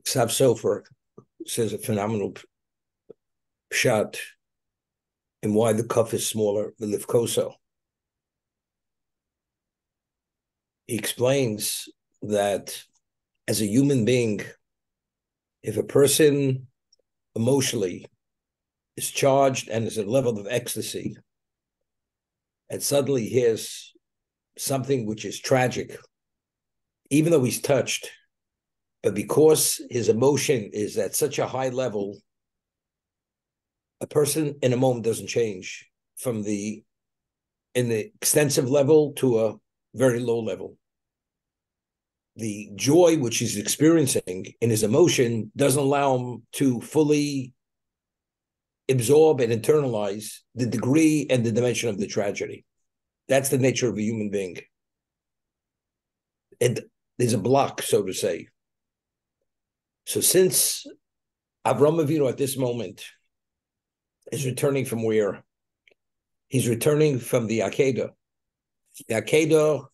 Sav Sofer says a phenomenal shot in why the cuff is smaller than the Lifkoso. He explains that as a human being, if a person emotionally is charged and is at a level of ecstasy, and suddenly hears something which is tragic, even though he's touched, but because his emotion is at such a high level, a person in a moment doesn't change from the extensive level to a very low level. The joy which he's experiencing in his emotion doesn't allow him to fully absorb and internalize the degree and the dimension of the tragedy. That's the nature of a human being. And there's a block, so to say. So since Avram Avinu at this moment is returning from where? He's returning from the Akeidah. The Akeidah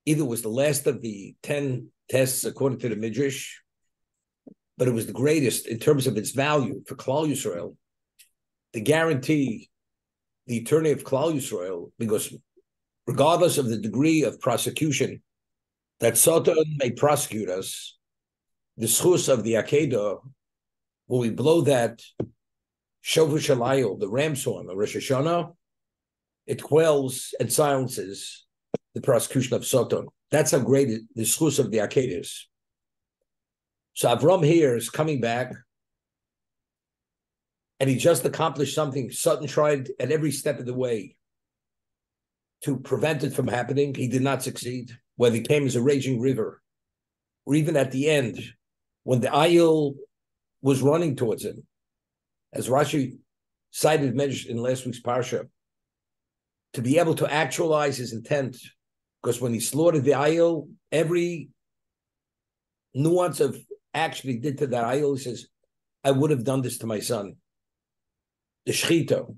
either was the last of the 10 tests according to the Midrash, but it was the greatest in terms of its value for Klal Yisrael, to guarantee the eternity of Klal Yisrael, because regardless of the degree of prosecution that Satan may prosecute us, the Zechus of the Akeidah, when we blow that Shofar Shalayil, the ram's horn, the Rosh Hashanah, it quells and silences the prosecution of Satan. That's how great the Zechus of the Akeidah is. So Avram here is coming back, and he just accomplished something Satan tried at every step of the way to prevent it from happening. He did not succeed, whether he came as a raging river, or even at the end, when the Ayil was running towards him, as Rashi cited in last week's Parsha, to be able to actualize his intent, because when he slaughtered the Ayil, every nuance of action he did to that Ayil, he says, I would have done this to my son. The shechita,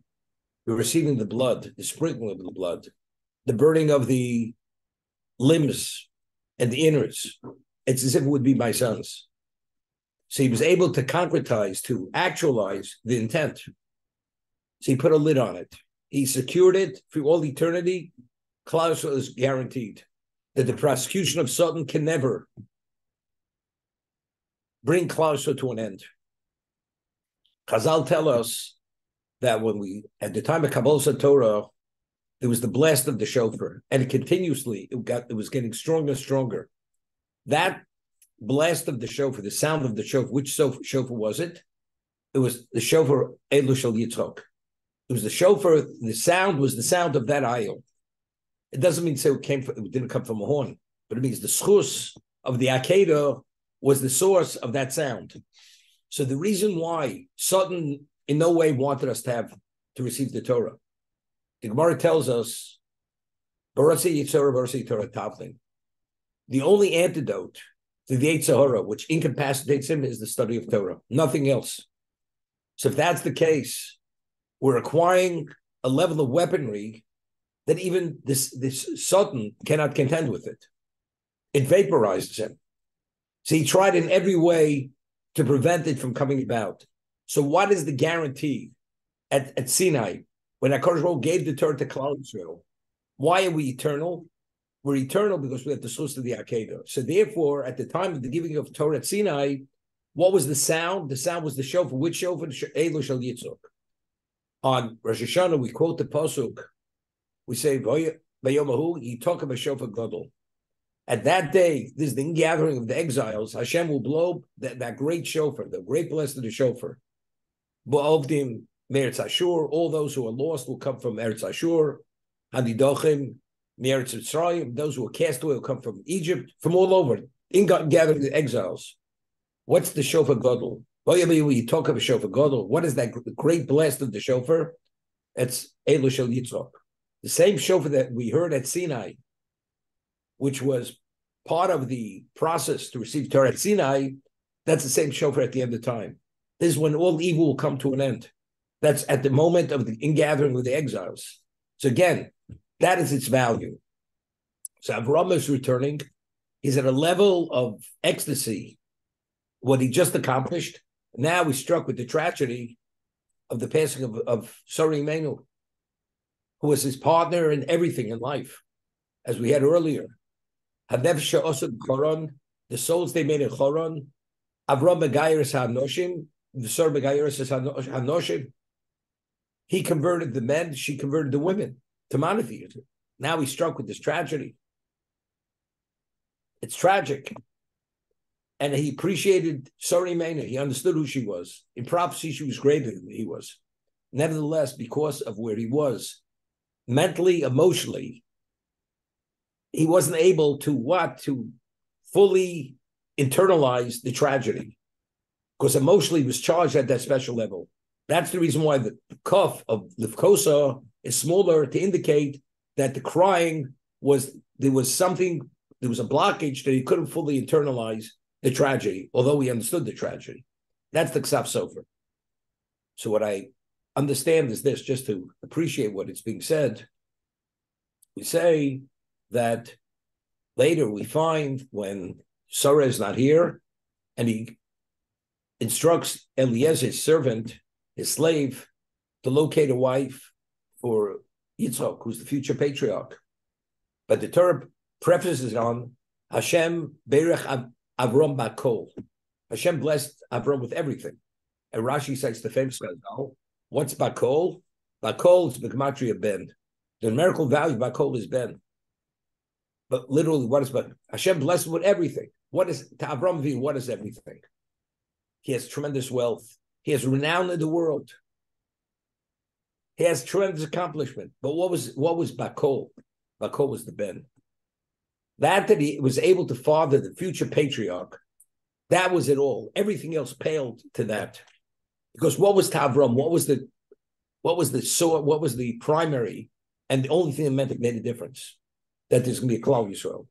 the receiving the blood, the sprinkling of the blood, the burning of the limbs and the innards, it's as if it would be my son's. So he was able to concretize, to actualize the intent. So he put a lid on it. He secured it for all eternity. Klaus is guaranteed that the prosecution of Satan can never bring Klaus to an end. Chazal tell us that at the time of Kabbalah Torah, there was the blast of the shofar, and continuously it was getting stronger and stronger. That blast of the shofar, the sound of the shofar, which shofar was it? It was the shofar Elu Shel Yitzchok. It was the shofar. The sound was the sound of that ayil. It doesn't mean to say it didn't come from a horn, but it means the zechus of the Akeidah was the source of that sound. So the reason why Satan in no way wanted us to receive the Torah, the Gemara tells us, the only antidote to the Yetzer Hara, which incapacitates him, is the study of Torah, nothing else. So if that's the case, we're acquiring a level of weaponry that even this Satan cannot contend with it. It vaporizes him. So he tried in every way to prevent it from coming about. So what is the guarantee at Sinai, when HaKadosh Baruch Hu gave the Torah to Klal Yisrael? Why are we eternal? We're eternal because we have the source of the Akeidah. So therefore, at the time of the giving of Torah at Sinai, what was the sound? The sound was the shofar. Which shofar? Elu Shel Yitzchok. On Rosh Hashanah, we quote the pasuk. We say, "Vayomahu Yitokam Shofar Gadol." At that day, this is the gathering of the exiles. Hashem will blow that great shofar, the great blessed of the shofar. Ba'ovdim Meretz Ashur. All those who are lost will come from Meretz Ashur. Hadidochim Meretz Mitzrayim. Those who are cast away will come from Egypt, from all over. Gathering the exiles. What's the shofar gadol? You talk of a shofar gadol. What is that great blast of the shofar? It's Elu Shel Yitzchok. The same shofar that we heard at Sinai, which was part of the process to receive Torah at Sinai, that's the same shofar at the end of time. This is when all evil will come to an end. That's at the moment of the ingathering with the exiles. So again, that is its value. So Avram is returning. He's at a level of ecstasy what he just accomplished. Now he's struck with the tragedy of the passing of Sari Menu, who was his partner in everything in life, as we had earlier. Hanefsha Osad Choron, the souls they made in Choron, Avram Begairis HaNoshim, the Sar Begairis HaNoshim. He converted the men, she converted the women to monotheism. Now he's struck with this tragedy. It's tragic. And he appreciated Sari Mena. He understood who she was. In prophecy, she was greater than he was. Nevertheless, because of where he was, mentally, emotionally, he wasn't able to fully internalize the tragedy. Because emotionally, he was charged at that special level. That's the reason why the kuf of Lifkosa is smaller, to indicate that the crying there was a blockage that he couldn't fully internalize the tragedy, although he understood the tragedy. That's the Ksaf Sofer. So what I understand is this, just to appreciate what is being said. We say that later we find when Sarah is not here, and he instructs Eliezer, his servant, his slave, to locate a wife for Yitzchak, who's the future patriarch. But the Torah prefaces on Hashem Berech Avram Bakol. Hashem blessed Avram with everything. And Rashi cites the famous Chazal. What's Bakol? Bakol is B'gematria Ben. The numerical value of Bakol is Ben. But literally, what is Bakol? Hashem blessed with everything. What is, to Avram Avinu, what is everything? He has tremendous wealth. He has renown in the world. He has tremendous accomplishment. But what was Bakol? Bakol was the Ben. That he was able to father the future patriarch, that was it all. Everything else paled to that. Because what was Tavram? What was the primary and the only thing that meant it made a difference? That there's going to be a Klal Yisrael.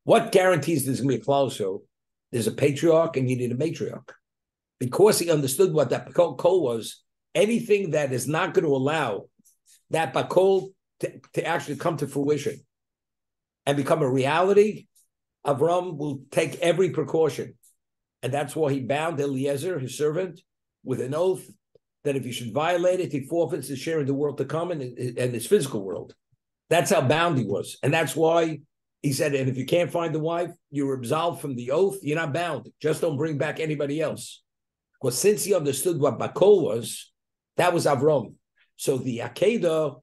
What guarantees there's going to be a Klal Yisrael? There's a patriarch and you need a matriarch. Because he understood what that Bakol was, anything that is not going to allow that Bakol to actually come to fruition and become a reality, Avram will take every precaution. And that's why he bound Eliezer, his servant, with an oath that if he should violate it, he forfeits his share in the world to come and his physical world. That's how bound he was. And that's why he said, and if you can't find the wife, you're absolved from the oath, you're not bound. Just don't bring back anybody else. Because since he understood what Bakol was, that was Avram. So the Akeidah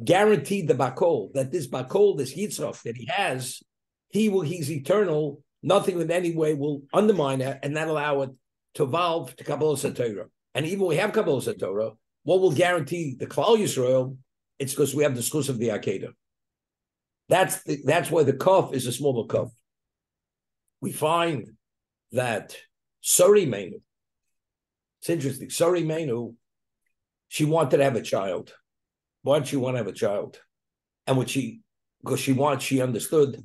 guaranteed the Bakol, that this Bakol, this Yitzchak that he has, he's eternal. Nothing in any way will undermine it and not allow it to evolve to Kabbalah Torah. And even when we have Kabbalah Torah, what will guarantee the Klal Yisrael? It's because we have the schus of the Akeidah. That's why the kaf is a smaller kaf. We find that Sari Menu, it's interesting, Sari Menu, she wanted to have a child. Why did she want to have a child? And because she understood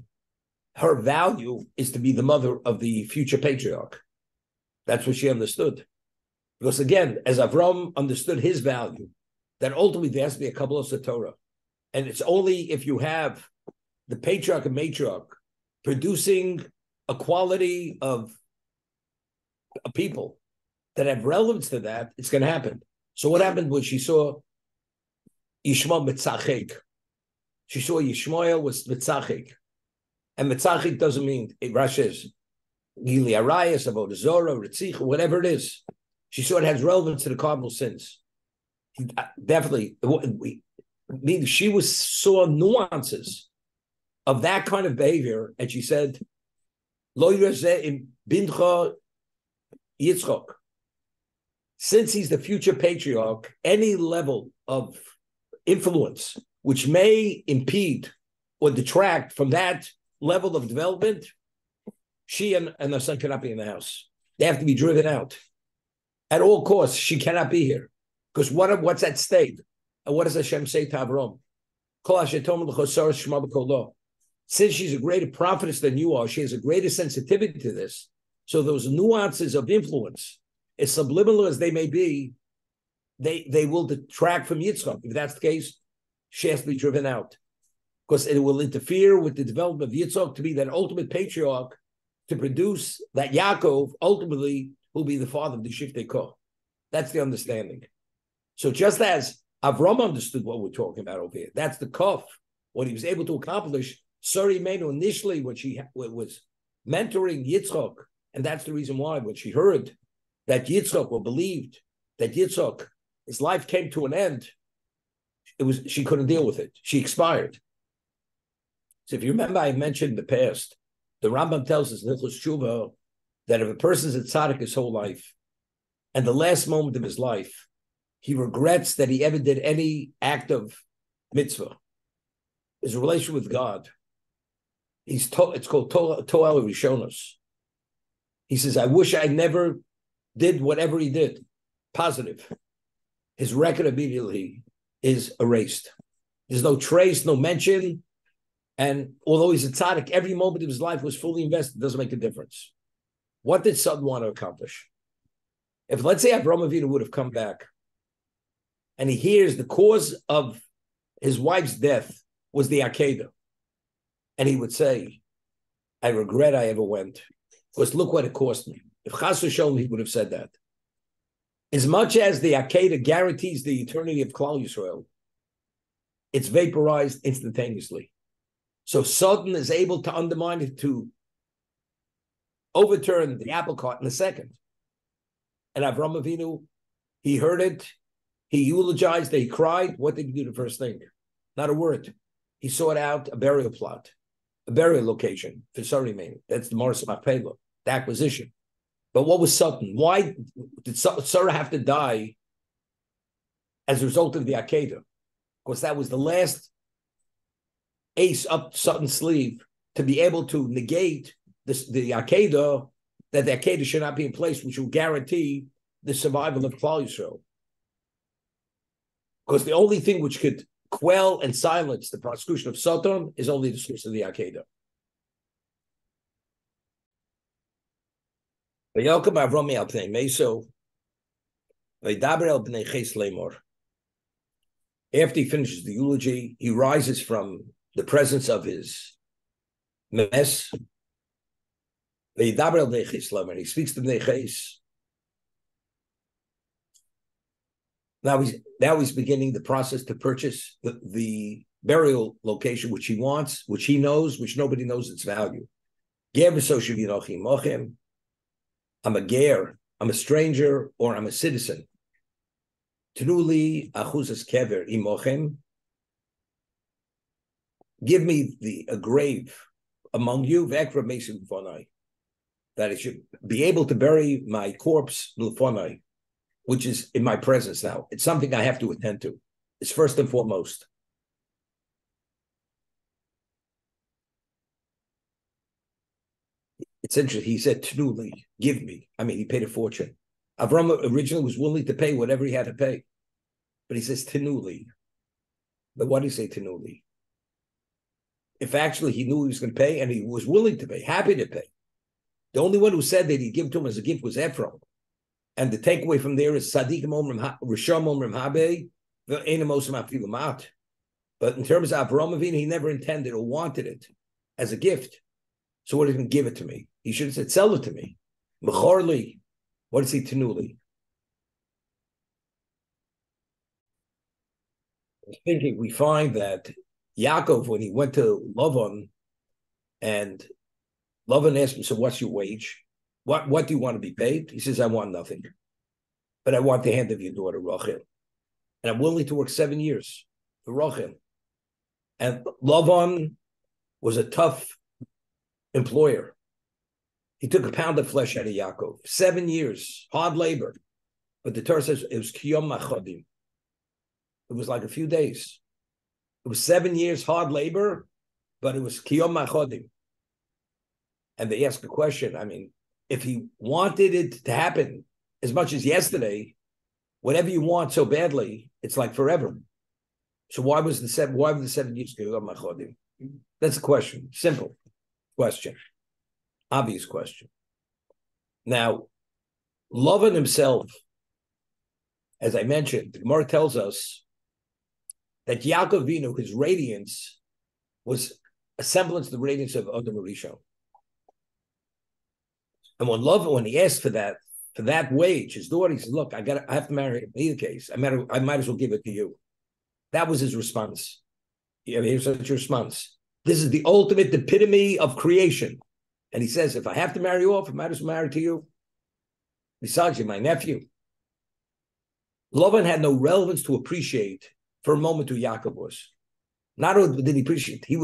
her value is to be the mother of the future patriarch. That's what she understood. Because again, as Avram understood his value, that ultimately there has to be a Kabbalah Torah. And it's only if you have the patriarch and matriarch producing a quality of a people that have relevance to that, it's going to happen. So what happened was she saw Yishmael Mitzachik. She saw Yishmael was Mitzachik. And Mitzachik doesn't mean, Rashi says, Gili Arayas, Avodah Zorah, Ritzich, whatever it is. She saw it has relevance to the cardinal sins. Definitely, she saw nuances of that kind of behavior, and she said, Lo Yirezeh im Bincha Yitzchok. Since he's the future patriarch, any level of influence which may impede or detract from that level of development, she and her son cannot be in the house. They have to be driven out. At all costs, she cannot be here. Because what's at stake? And what does Hashem say to Avram? Since she's a greater prophetess than you are, she has a greater sensitivity to this. So those nuances of influence, as subliminal as they may be, they will detract from Yitzchak. If that's the case, she has to be driven out. Because it will interfere with the development of Yitzchak to be that ultimate patriarch to produce that Yaakov ultimately will be the father of the Shiftei Koch. That's the understanding. So just as Avram understood what we're talking about over here, that's the Koch, what he was able to accomplish. Sari Menu initially when she was mentoring Yitzchak, and that's the reason why when she heard that Yitzchak, or believed that Yitzchak, his life came to an end, she couldn't deal with it. She expired. So if you remember, I mentioned in the past, the Rambam tells us in Hilchos Tshuva that if a person's a tzaddik his whole life, and the last moment of his life, he regrets that he ever did any act of mitzvah, his relation with God, it's called Toel Rishonos. He says, I wish I never did whatever he did, positive. His record immediately is erased. There's no trace, no mention. And although he's a tzaddik, every moment of his life was fully invested. It doesn't make a difference. What did Sutton want to accomplish? If, let's say, Avraham Avinu would have come back and he hears the cause of his wife's death was the Akeidah, and he would say, I regret I ever went, because look what it cost me. If Chas v'sholom, he would have said that. As much as the Akeidah guarantees the eternity of Klal Yisrael, it's vaporized instantaneously. So Sodom is able to undermine it, to overturn the apple cart in a second. And Avraham Avinu, he heard it, he eulogized, he cried. What did he do the first thing? Not a word. He sought out a burial plot, a burial location for Sarimane. That's the Morris Machpelah, the acquisition. But what was Sutton? Why did Sarah have to die as a result of the Akeidah? Because that was the last ace up Sutton's sleeve to be able to negate the Akeidah, that the Akeidah should not be in place, which will guarantee the survival of Klal Yisrael. Because the only thing which could quell and silence the prosecution of Sodom is only the source of the Akeidah. After he finishes the eulogy, he rises from the presence of his mess. And he speaks to Bnei Ches. Now he's beginning the process to purchase the burial location which he wants, which he knows, which nobody knows its value. I'm a ger, I'm a stranger, or I'm a citizen. Tenuli achuzas kever imochem. Give me a grave among you, v'ekra mesim l'fonai, that I should be able to bury my corpse l'fonai, which is in my presence now. It's something I have to attend to. It's first and foremost. It's interesting. He said, Tnuli, give me. I mean, he paid a fortune. Avram originally was willing to pay whatever he had to pay. But he says, Tnuli. But what do you say, Tnuli? If actually he knew he was going to pay and he was willing to pay, happy to pay. The only one who said that he'd give to him as a gift was Ephraim. And the takeaway from there is Sadiq Risham Omrim Habe, but in terms of Avraham Avinu, he never intended or wanted it as a gift. So what did he give it to me? He should have said, sell it to me. Mechorli. What does he Tenuli? Thinking we find that Yaakov, when he went to Lavan, and Lavan asked him, so what's your wage? What do you want to be paid? He says, I want nothing. But I want the hand of your daughter, Rachel. And I'm willing to work 7 years for Rachel. And Lavan was a tough employer. He took a pound of flesh out of Yaakov. 7 years, hard labor. But the Torah says it was kiyom machodim. It was like a few days. It was 7 years hard labor, but it was kiyom machodim. And they ask a question. I mean, if he wanted it to happen as much as yesterday, whatever you want so badly, it's like forever. So why were the 7 years kiyom machodim? That's a question. Simple question. Obvious question. Now, Lavan himself, as I mentioned, the Gemara tells us that Yaakov Avinu, his radiance, was a semblance of the radiance of Adam Rishon. And when he asked for that wage, his daughter, he said, look, I have to marry him. In either case, I might as well give it to you. That was his response. Here's such a response. This is the ultimate epitome of creation. And he says, if I have to marry you off, I might as well marry to you. Besides, you're my nephew. Lavan had no relevance to appreciate for a moment who Yaakov was. Not only did he appreciate, he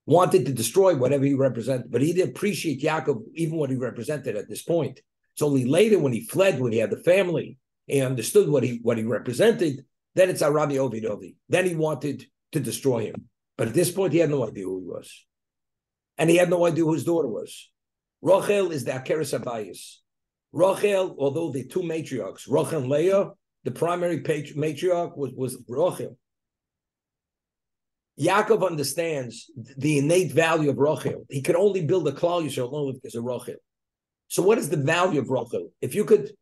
wanted to destroy whatever he represented, but he didn't appreciate Yaakov, even what he represented at this point. It's only later when he fled, when he had the family, he understood what he represented, then it's Arabi Ovi. Then he wanted to destroy him. But at this point, he had no idea who he was. And he had no idea who his daughter was. Rachel is the Akeres Abayis. Rachel, although the two matriarchs, Rachel and Leah, the primary matriarch was Rachel. Yaakov understands the innate value of Rachel. He could only build a Klal Yisrael only because of Rachel. So what is the value of Rachel? If you could,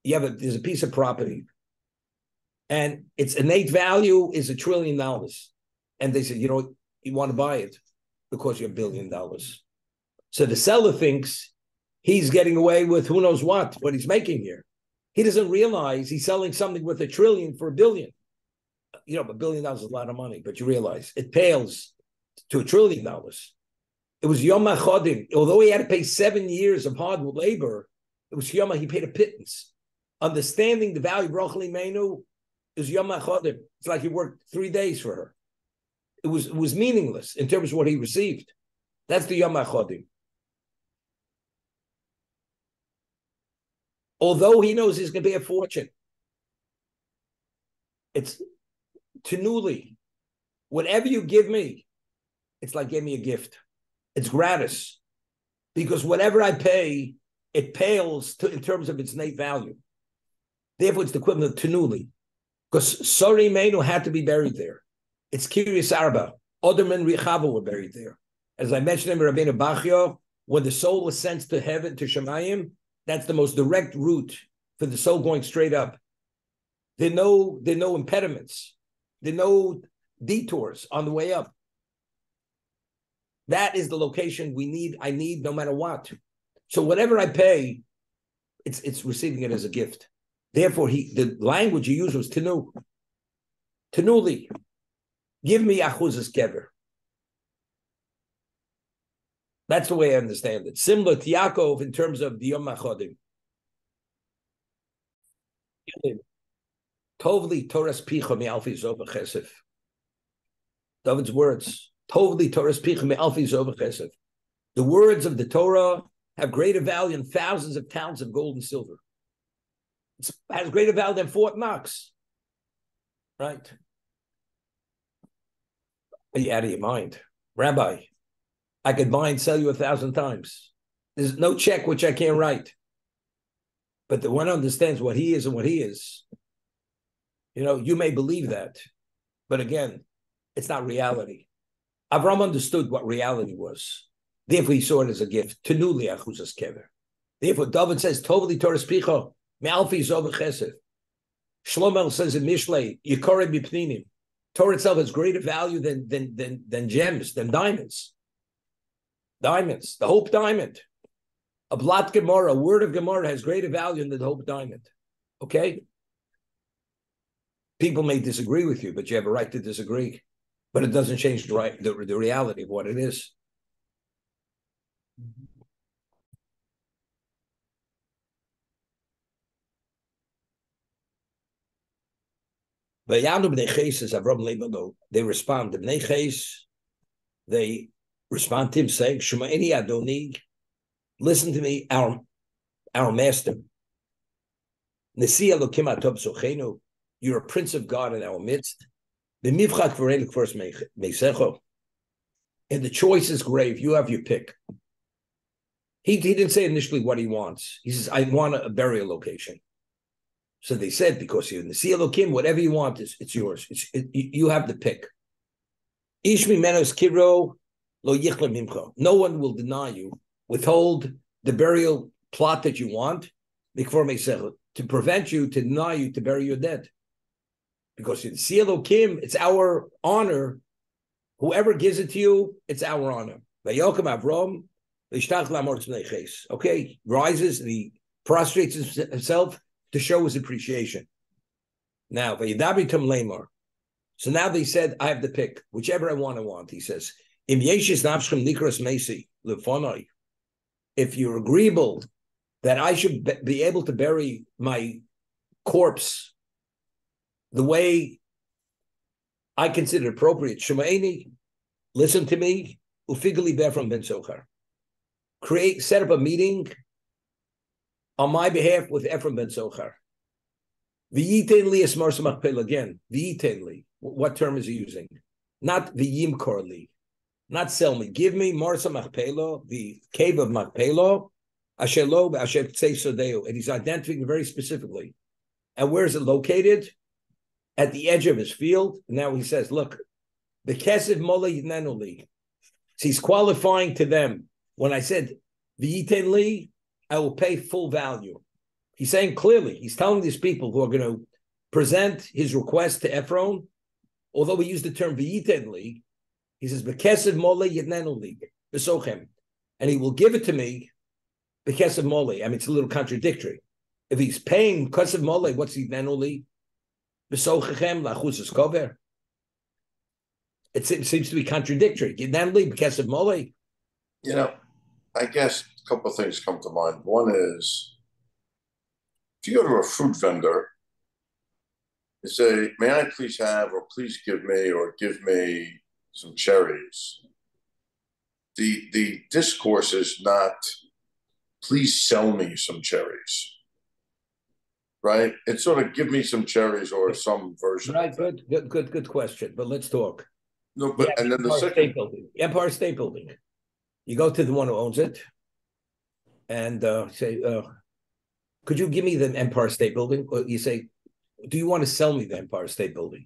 there's a piece of property, and its innate value is $1 trillion. And they said, you want to buy it because you're $1 billion. So the seller thinks he's getting away with who knows what he's making here. He doesn't realize he's selling something worth $1 trillion for $1 billion. $1 billion is a lot of money, but you realize it pales to $1 trillion. It was Yom HaChodim. Although he had to pay 7 years of hard labor, it was Yom he paid a pittance. Understanding the value of Rachel Imenu is Yom HaChodim. It's like he worked 3 days for her. It was meaningless in terms of what he received. That's the Yom HaChodim. Although he knows he's going to pay a fortune, it's Tanuli. Whatever you give me, it's like give me a gift. It's gratis. Because whatever I pay, it pales in terms of its innate value. Therefore, it's the equivalent of Tanuli. Because Sori Menu had to be buried there. It's Kiryas Arba. Oderman Richava were buried there. As I mentioned in Rabbeinu Bachya, when the soul ascends to heaven, to Shemayim, that's the most direct route for the soul going straight up. There are no impediments. There are no detours on the way up. That is the location I need no matter what. So whatever I pay, it's receiving it as a gift. Therefore, the language he used was Tenu. Tenuli. Give me Achuzas Kever. That's the way I understand it. Similar to Yaakov in terms of the Yom HaChodim. Tovli Torah's Picha Me'alfi Zova Chesef. David's words. Tovli Torah's Picha Me'alfi Zova Chesef. The words of the Torah have greater value than thousands of talents of gold and silver. It has greater value than Fort Knox. Right? Are you out of your mind? Rabbi, I could buy and sell you 1,000 times. There's no check which I can't write. But the one who understands what he is and what he is, you may believe that. But again, it's not reality. Avram understood what reality was. Therefore, he saw it as a gift. Tenuli achuzas kever. Therefore, David says, Tovli Torah spicha, me'alfi zov chesed. Shlomo says in Mishlei, Yikore b'pninim. Torah itself has greater value than gems, than diamonds. Diamonds, the Hope Diamond. A blat Gemara, a word of Gemara has greater value than the Hope Diamond. Okay? People may disagree with you, but you have a right to disagree. But it doesn't change the reality of what it is. They respond. They respond to him saying, Shema'ini Adoni, listen to me, our master. Nesi Elokim Atov Sochenu, you're a prince of God in our midst. The Mivchak Verelik first Meisecho. And the choice is grave. You have your pick. He didn't say initially what he wants. He says, I want a burial location. So they said, because you're in the Sea Elokim, whatever you want, it's yours. You have the pick. Ishmi menos kiro lo yichla mimcha. No one will deny you, withhold the burial plot that you want, to prevent you, to deny you, to bury your dead. Because in the Sea Elokim, it's our honor. Whoever gives it to you, it's our honor. Vayokim Avram, Okay, rises and he prostrates himself to show his appreciation. Now, so now they said, I have to pick whichever I want. He says, if you're agreeable that I should be able to bury my corpse the way I consider appropriate, Shemaini, listen to me, Ufigli Befram Ben Sochar. Set up a meeting on my behalf with Ephraim Ben Sochar. V'yiten li es marsa machpelah again. V'yiten li. What term is he using? Not v'yimkor li. Not sell me. Give me marsa machpelah, the cave of Machpelah, asher lo asher tzei sodeo. And he's identifying very specifically. And where is it located? At the edge of his field. Now he says, look, the kesef mole yitnenu li. So he's qualifying to them. When I said, v'yiten li, I will pay full value. He's saying clearly, he's telling these people who are going to present his request to Ephron, although he used the term v'yiten li, he says, b'kesev mole yitnenu li, b'sochem. And he will give it to me, b'kesev mole. I mean, it's a little contradictory. If he's paying b'kesev mole, what's yitnenu li? B'sochechem lachus kover. It seems to be contradictory. Yitnenu li, b'kesev mole. I guess a couple of things come to mind. One is, if you go to a fruit vendor, you say, may I please have, or please give me some cherries. The discourse is not, please sell me some cherries, right? It's sort of give me some cherries or some version. Right, good question. But let's talk. No, but and then the second Empire State Building. You go to the one who owns it and say, could you give me the Empire State Building? Or you say, do you want to sell me the Empire State Building?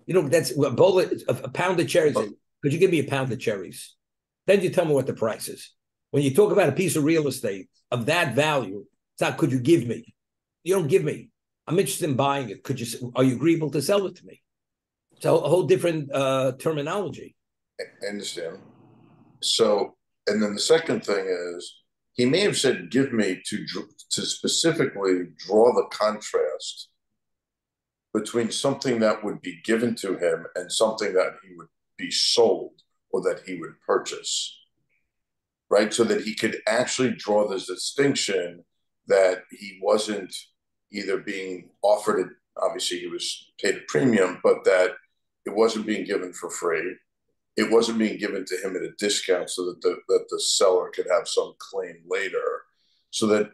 That's a pound of cherries. Could you give me a pound of cherries? Then you tell me what the price is. When you talk about a piece of real estate of that value, it's not, could you give me? You don't give me. I'm interested in buying it. Are you agreeable to sell it to me? It's a whole different terminology. I understand. So, and then the second thing is, he may have said, give me to specifically draw the contrast between something that would be given to him and something that he would be sold or that he would purchase, right? So that he could actually draw this distinction that he wasn't either being offered, obviously he was paid a premium, but that it wasn't being given for free. It wasn't being given to him at a discount so that the seller could have some claim later. So that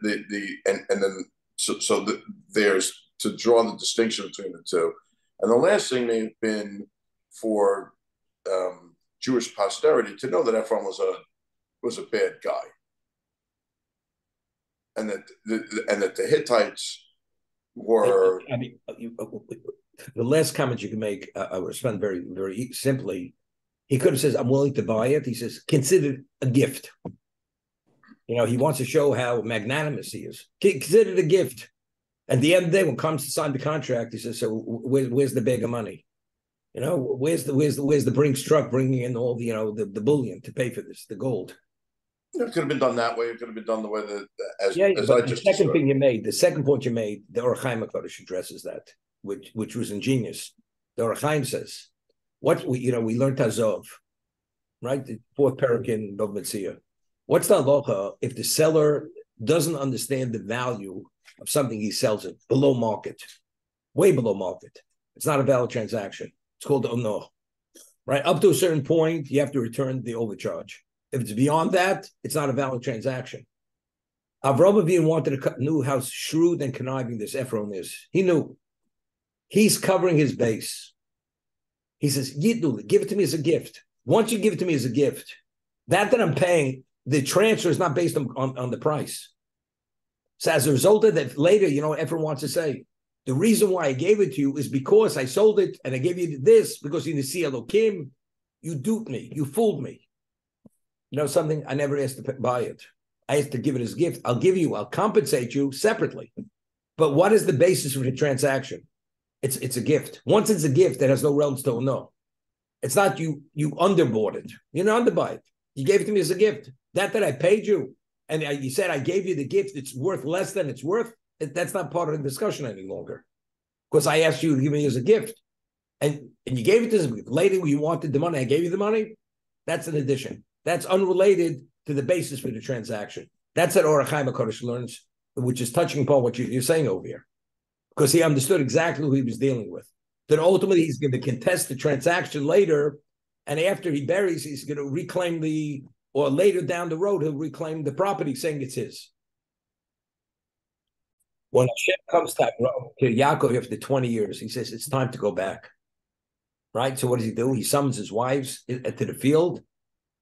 there's to draw the distinction between the two. And the last thing may have been for Jewish posterity to know that Ephron was a bad guy, and that the Hittites were. I mean, the last comment you can make, I would respond very, very simply. He could have said, I'm willing to buy it. He says, consider it a gift. He wants to show how magnanimous he is. Consider it a gift. At the end of the day, when it comes to sign the contract, he says, so where's the bag of money? Where's the Brinks truck bringing in all the bullion to pay for this, the gold? It could have been done that way. It could have been done the way that as I just described. The second point you made, the Or Chaim HaKadosh addresses that, which was ingenious. The Or Chaim says, what we learned Azov, right? The fourth parak in Bava Metzia. What's the halacha if the seller doesn't understand the value of something he sells it below market, way below market? It's not a valid transaction. It's called ono, right? Up to a certain point, you have to return the overcharge. If it's beyond that, it's not a valid transaction. Avraham Avinu knew how shrewd and conniving this Ephron is. He knew. He's covering his base. He says, Yitnu, give it to me as a gift. Once you give it to me as a gift, that I'm paying, the transfer is not based on the price. So as a result of that, later, everyone wants to say, the reason why I gave it to you is because I sold it and I gave you this because in the Elokim, you duped me, you fooled me. Something, I never asked to buy it. I asked to give it as a gift. I'll compensate you separately. But what is the basis for the transaction? It's a gift. Once it's a gift, it has no realms to know. It's not you underbought it. You didn't underbuy it. You gave it to me as a gift. That I paid you, and you said I gave you the gift, it's worth less than it's worth. That's not part of the discussion any longer. Because I asked you to give me as a gift. And you gave it to us later when you wanted the money. I gave you the money. That's an addition. That's unrelated to the basis for the transaction. That's what Orach Chaim HaKadosh learns, which is touching upon what you're saying over here. Because he understood exactly who he was dealing with. Then ultimately he's going to contest the transaction later, and after he buries, he's going to reclaim or later down the road, he'll reclaim the property, saying it's his. When Hashem comes to Yaakov after 20 years, he says, it's time to go back. Right? So what does he do? He summons his wives to the field,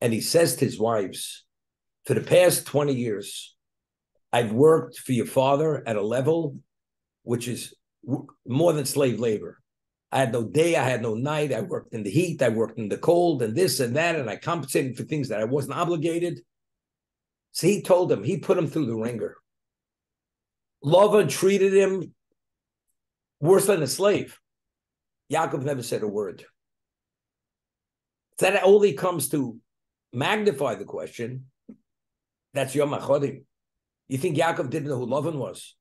and he says to his wives, for the past 20 years, I've worked for your father at a level which is more than slave labor. I had no day, I had no night. I worked in the heat, I worked in the cold, and this and that, and I compensated for things that I wasn't obligated. So he told him, he put him through the ringer. Lavan treated him worse than a slave. Yaakov never said a word. That only comes to magnify the question. That's Yom HaChodim. You think Yaakov didn't know who Lavan was?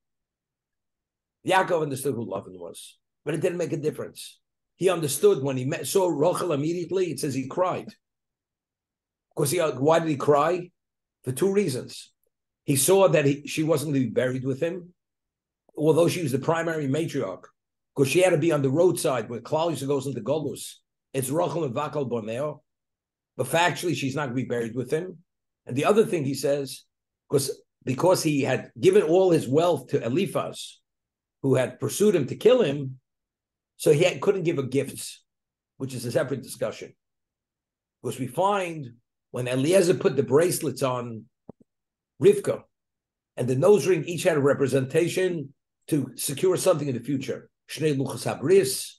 Yaakov understood who Lavan was, but it didn't make a difference. He understood when he saw Rachel immediately, it says he cried. Because why did he cry? For two reasons. He saw that she wasn't going to be buried with him, although she was the primary matriarch, because she had to be on the roadside when Klal Yisrael goes into Golus. It's Rachel and Vakal Boneo, but factually she's not going to be buried with him. And the other thing he says, because he had given all his wealth to Eliphaz, who had pursued him to kill him, so he couldn't give her gifts, which is a separate discussion. Because we find when Eliezer put the bracelets on Rivka and the nose ring each had a representation to secure something in the future. Shnei luchas habris,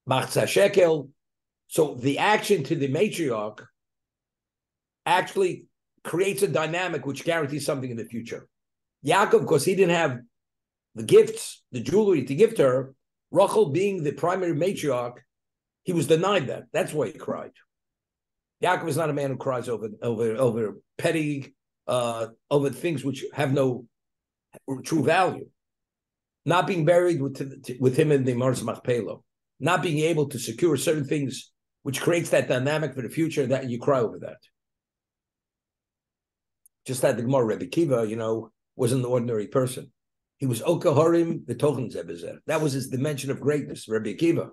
machzah shekel. So the action to the matriarch actually creates a dynamic which guarantees something in the future. Yaakov, because he didn't have the gifts, the jewelry to give to her, Rachel being the primary matriarch, he was denied that. That's why he cried. Yaakov is not a man who cries over petty, over things which have no true value. Not being buried with him in the Mars Machpelah, not being able to secure certain things which creates that dynamic for the future, that you cry over that. Just that the Gemara, Rebbe Kiva, wasn't an ordinary person. He was Okahorim V'tochen Zebezer. That was his dimension of greatness, Rebbe Akiva.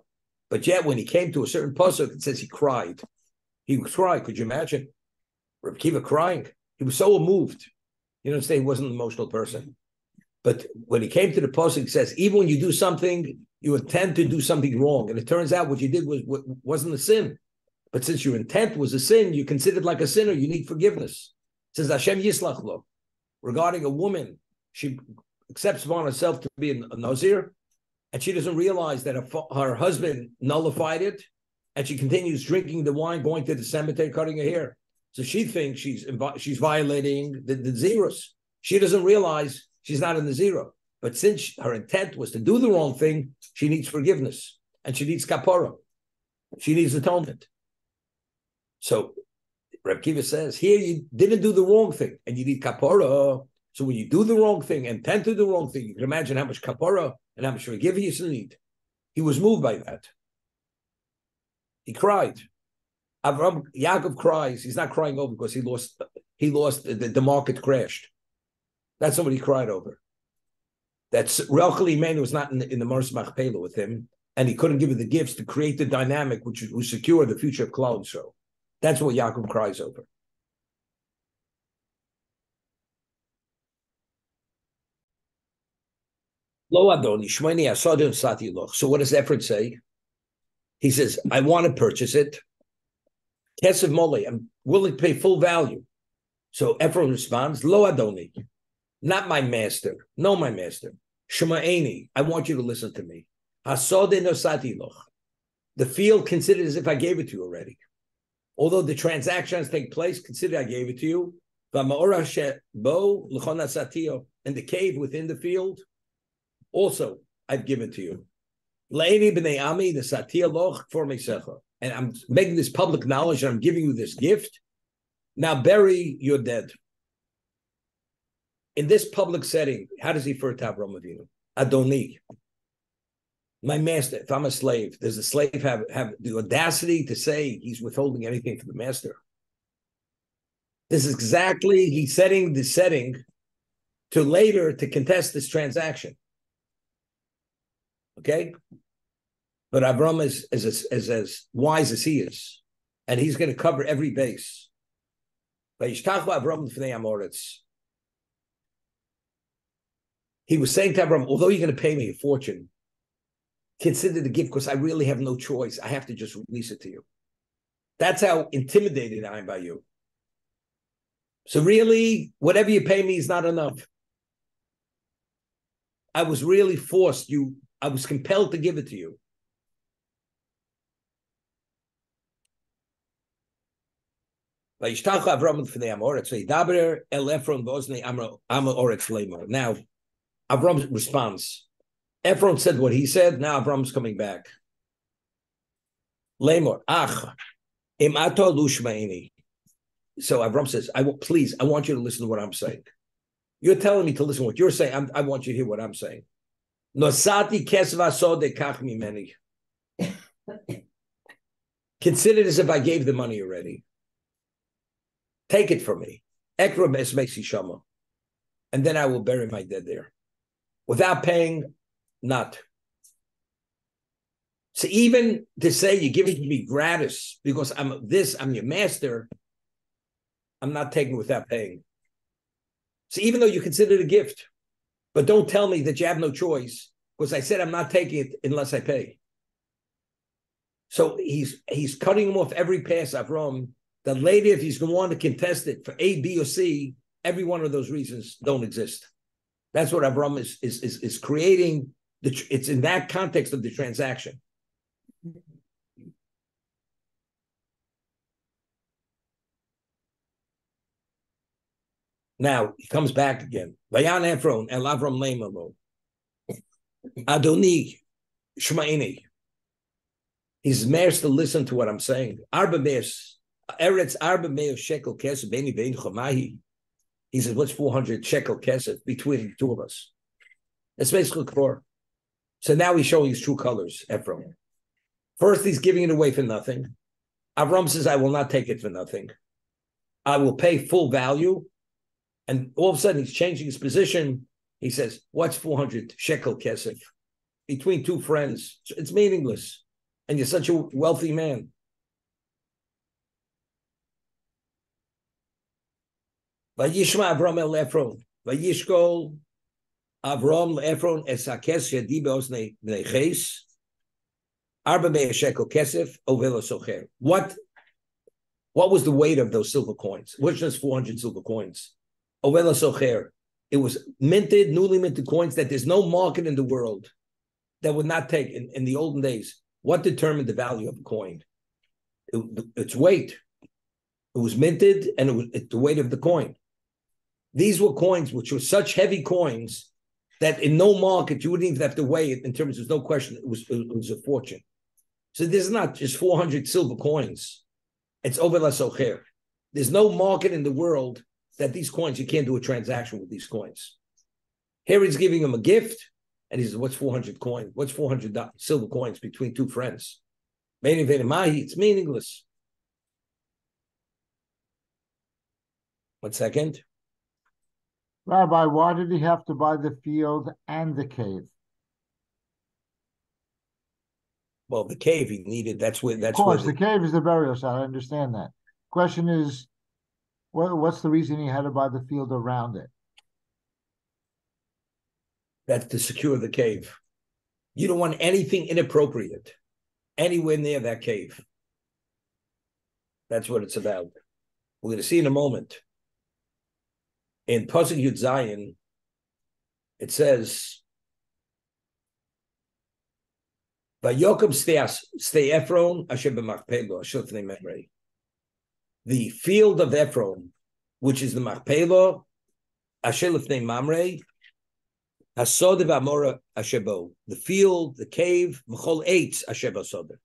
But yet, when he came to a certain pasuk, it says he cried. He cried. Could you imagine? Rebbe Akiva crying. He was so moved. You know, he wasn't an emotional person. But when he came to the pasuk, it says, even when you do something, you intend to do something wrong. And it turns out what you did wasn't a sin. But since your intent was a sin, you're considered like a sinner. You need forgiveness. It says, Hashem Yislach Lo. Regarding a woman, she accepts upon herself to be a Nazir, and she doesn't realize that her husband nullified it, and she continues drinking the wine, going to the cemetery, cutting her hair. So she thinks she's violating the zeros. She doesn't realize she's not in the zero. But since her intent was to do the wrong thing, she needs forgiveness, and she needs kapara. She needs atonement. So Reb Kiva says, here you didn't do the wrong thing, and you need kapara. So when you do the wrong thing, intend to do the wrong thing, you can imagine how much kapara and how much forgiveness you need. He was moved by that. He cried. Yaakov cries. He's not crying over because he lost. The market crashed. That's what he cried over. That's Rachel Imenu was not in the Mars Machpelah with him, and he couldn't give her the gifts to create the dynamic which would secure the future of Klal Yisrael. That's what Yaakov cries over. Lo Adoni, Shmoni Asodon Sati Loch. So what does Ephraim say? He says, I want to purchase it. Kesef Mole, I'm willing to pay full value. So Ephraim responds, Lo Adoni, not my master. No, my master. Shma'eni, I want you to listen to me. Asodon Sati Loch. The field, considered as if I gave it to you already. Although the transactions take place, consider I gave it to you. And the cave within the field, also I've given to you. And I'm making this public knowledge, and I'm giving you this gift. Now bury your dead. In this public setting, how does he refer to Avram Avinu? Adoni, my master. If I'm a slave, does the slave have the audacity to say he's withholding anything from the master? This is exactly, he's setting the setting to later to contest this transaction. Okay? But Avram is as wise as he is, and he's going to cover every base. He was saying to Avram, although you're going to pay me a fortune, consider the gift because I really have no choice. I have to just release it to you. That's how intimidated I am by you. So really, whatever you pay me is not enough. I was really forced. I was compelled to give it to you. Now, Avram responds. Ephron said what he said. Now Avram's coming back. Lemor, im ato lushmaini. So Avram says, I want you to listen to what I'm saying. You're telling me to listen to what you're saying. I want you to hear what I'm saying. Nosati kesva sode kach mimeni. Consider it as if I gave the money already. Take it from me. Ekram esmesi shama. And then I will bury my dead there. Without paying, not. So even to say you're giving it to me gratis because I'm your master, I'm not taking it without paying. So even though you consider it a gift, but don't tell me that you have no choice because I said I'm not taking it unless I pay. So he's cutting him off every pass, Avram, that later if he's going to want to contest it for A, B, or C, every one of those reasons don't exist. That's what Avram is creating. It's in that context of the transaction. Now he comes back again. Vayan Ephron el Avram leimalo. Adoni shma'ini. He's mares to listen to what I'm saying. Arba meis eretz arba meis shekel kesef beni bein chomahi. He says, what's 400 shekel kesef between the two of us? That's basically core. So now he's showing his true colors, Ephron. First, he's giving it away for nothing. Avram says, I will not take it for nothing. I will pay full value. And all of a sudden, he's changing his position. He says, what's 400 shekel kesef? Between two friends. It's meaningless. And you're such a wealthy man. Vayishma Avram el Ephron. Vayishkol Avram Ephron es hakes yadi be'osnei bnei ches. Arba me'eh shekel kesef ovelo socher. What was the weight of those silver coins? Which just 400 silver coins? Ovela socher. It was minted, newly minted coins that there's no market in the world that would not take in the olden days. What determined the value of a coin? Its weight. It was minted and it was the weight of the coin. These were coins which were such heavy coins that in no market you wouldn't even have to weigh it in terms of no question it was a fortune. So this is not just 400 silver coins. It's ovela socher. There's no market in the world that these coins, you can't do a transaction with these coins. Here he's giving him a gift, and he says, what's 400 coins? What's 400 silver coins between two friends? It's meaningless. 1 second. Rabbi, why did he have to buy the field and the cave? Well, the cave he needed, of course, the cave is the burial site. I understand that. Question is, what's the reason he had to buy the field around it? That's to secure the cave. You don't want anything inappropriate anywhere near that cave. That's what it's about. We're going to see in a moment. In Pasuk Yud Zayin, it says, "Vayokom stay Ephron asher b'machpelo asher l'fnei Mamre." The field of Ephron, which is the Machpelah, asher l'fnei Mamre, hasod v'amora asher bo. The field, the cave, mechol eitz asher b'soder,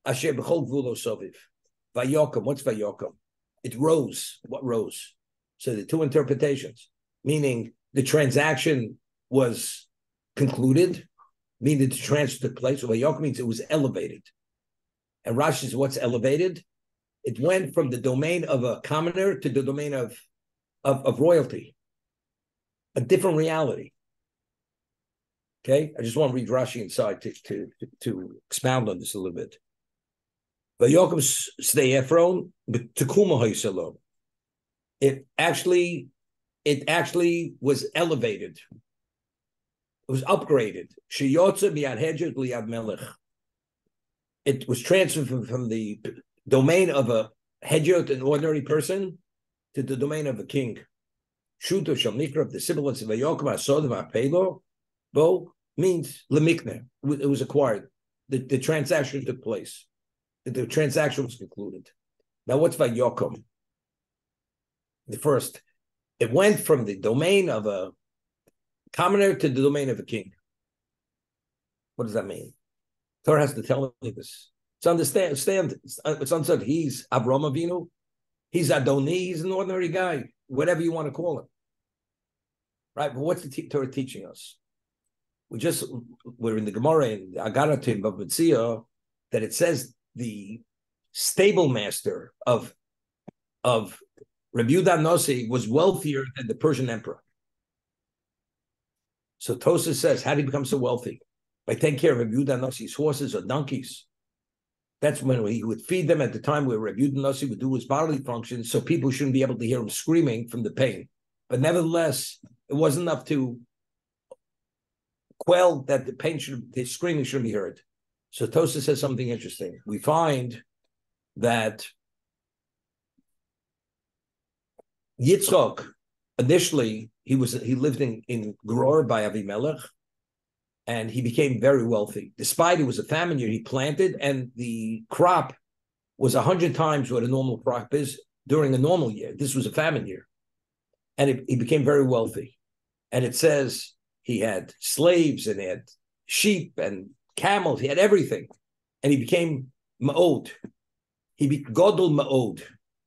asher b'chol gvulo soviv. Vayokom. What's Vayokom? It rose. What rose? So the two interpretations, meaning the transaction was concluded, meaning the transfer took place. Vayokom means it was elevated. And Rashi says, what's elevated? It went from the domain of a commoner to the domain of royalty, a different reality. Okay, I just want to read Rashi inside to expound on this a little bit. Vayokom Sdei Ephron b'tekuma ha'yisalo. It actually was elevated. It was upgraded. Sheyotze miyad hedjot liyad melech. It was transferred from the domain of a hedjot, an ordinary person, to the domain of a king. Shuto shel mikra, the sibilance of Vayokom asod v'apelo, bo means lemikne. It was acquired. The transaction took place. The transaction was concluded. Now, what's Vayokom? The first, it went from the domain of a commoner to the domain of a king. What does that mean? Torah has to tell me this. It's understand. It's understood. He's Avraham Avinu. He's Adoni. He's an ordinary guy, whatever you want to call him. Right? But what's the Torah teaching us? We're in the Gemara in Akeidah in Bava Metzia that it says the stable master of Rabbi Yehuda Nossi was wealthier than the Persian emperor. So Tosas says, how did he become so wealthy? By taking care of Rabbi Yehuda Nossi's horses or donkeys. That's when he would feed them at the time where Rabbi Yehuda Nossi would do his bodily functions, so people shouldn't be able to hear him screaming from the pain. But nevertheless, it wasn't enough to quell that the screaming shouldn't be heard. So Tosas says something interesting. We find that Yitzchok, initially, he lived in Geror by Avimelech, and he became very wealthy. Despite it was a famine year, he planted, and the crop was 100 times what a normal crop is during a normal year. This was a famine year. And he became very wealthy. And it says he had slaves, and he had sheep and camels. He had everything. And he became Ma'od. Godol Ma'od.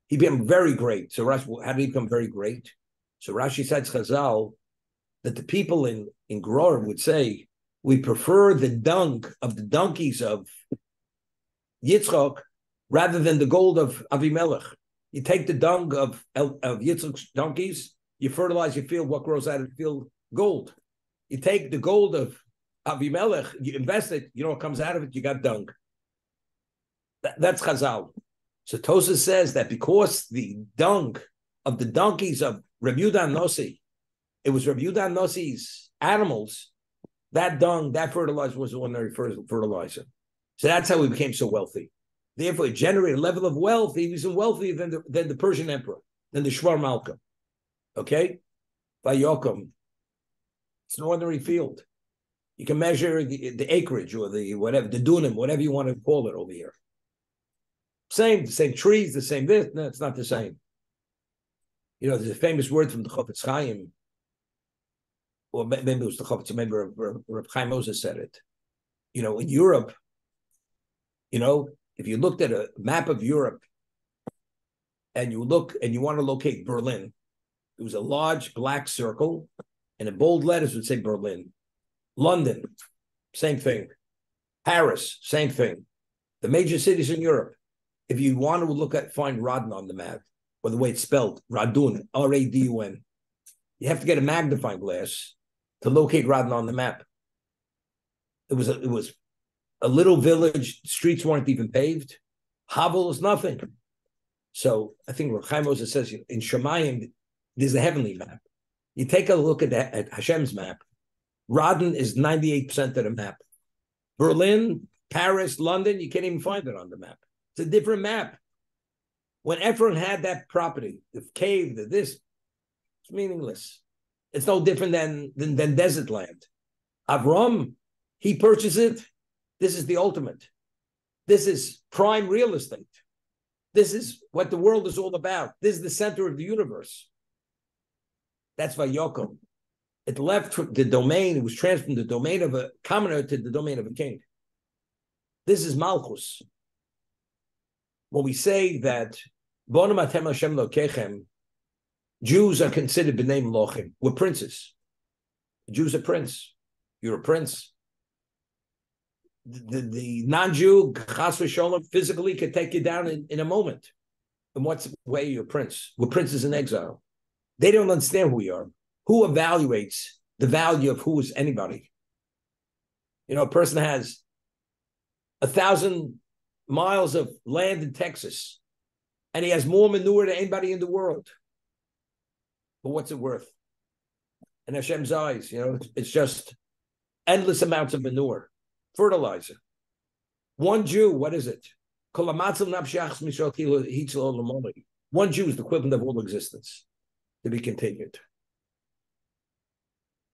He became very great. So Rashi, how did he become very great? So Rashi cites Chazal that the people in Geror would say, we prefer the dung of the donkeys of Yitzchok rather than the gold of Avimelech. You take the dung of Yitzchok's donkeys, you fertilize your field, what grows out of the field? Gold. You take the gold of Avimelech, you invest it, you know what comes out of it? You got dung. That's Chazal. So Tosas says that because the dung of the donkeys of Rabbi Yehuda Nossi, it was Rabbi Yehuda Nossi's animals, that dung, that fertilizer was ordinary fertilizer. So that's how he became so wealthy. Therefore, it generated a level of wealth. He was wealthier than the Persian emperor, than the Shvar Malka. Okay? Vayokom. It's an ordinary field. You can measure the acreage or the whatever, the dunim, whatever you want to call it over here. The same trees, the same this. No, it's not the same. You know, there's a famous word from the Chofetz Chaim, or maybe it was the Chofetz, maybe Reb Chaim Moses said it. You know, in Europe, you know, if you looked at a map of Europe and you want to locate Berlin, it was a large black circle, and in bold letters would say Berlin. London, same thing. Paris, same thing. The major cities in Europe. If you want to find Radun on the map, or the way it's spelled, Radun, R-A-D-U-N, you have to get a magnifying glass to locate Radun on the map. It was a little village. Streets weren't even paved. Havel is nothing. So I think Reb Chaim Moses says in Shemayim, there's a heavenly map. You take a look at Hashem's map. Radun is 98% of the map. Berlin, Paris, London, you can't even find it on the map. It's a different map. When Ephron had that property, the cave, it's meaningless. It's no different than desert land. Avram, he purchased it. This is the ultimate. This is prime real estate. This is what the world is all about. This is the center of the universe. That's Vayokom. It left the domain, it was transferred from the domain of a commoner to the domain of a king. This is Malchus. When we say that Bonam atem Hashem lokechem. Jews are considered b'nei Melochim. We're princes. Jews are prince. You're a prince. The non-Jew, chas v'sholom, physically could take you down in a moment. In what way you're a prince? We're princes in exile. They don't understand who we are. Who evaluates the value of who is anybody? You know, a person has 1,000 miles of land in Texas, and he has more manure than anybody in the world. But what's it worth? In Hashem's eyes, you know, it's just endless amounts of manure, fertilizer. One Jew, what is it? One Jew is the equivalent of all existence, to be continued.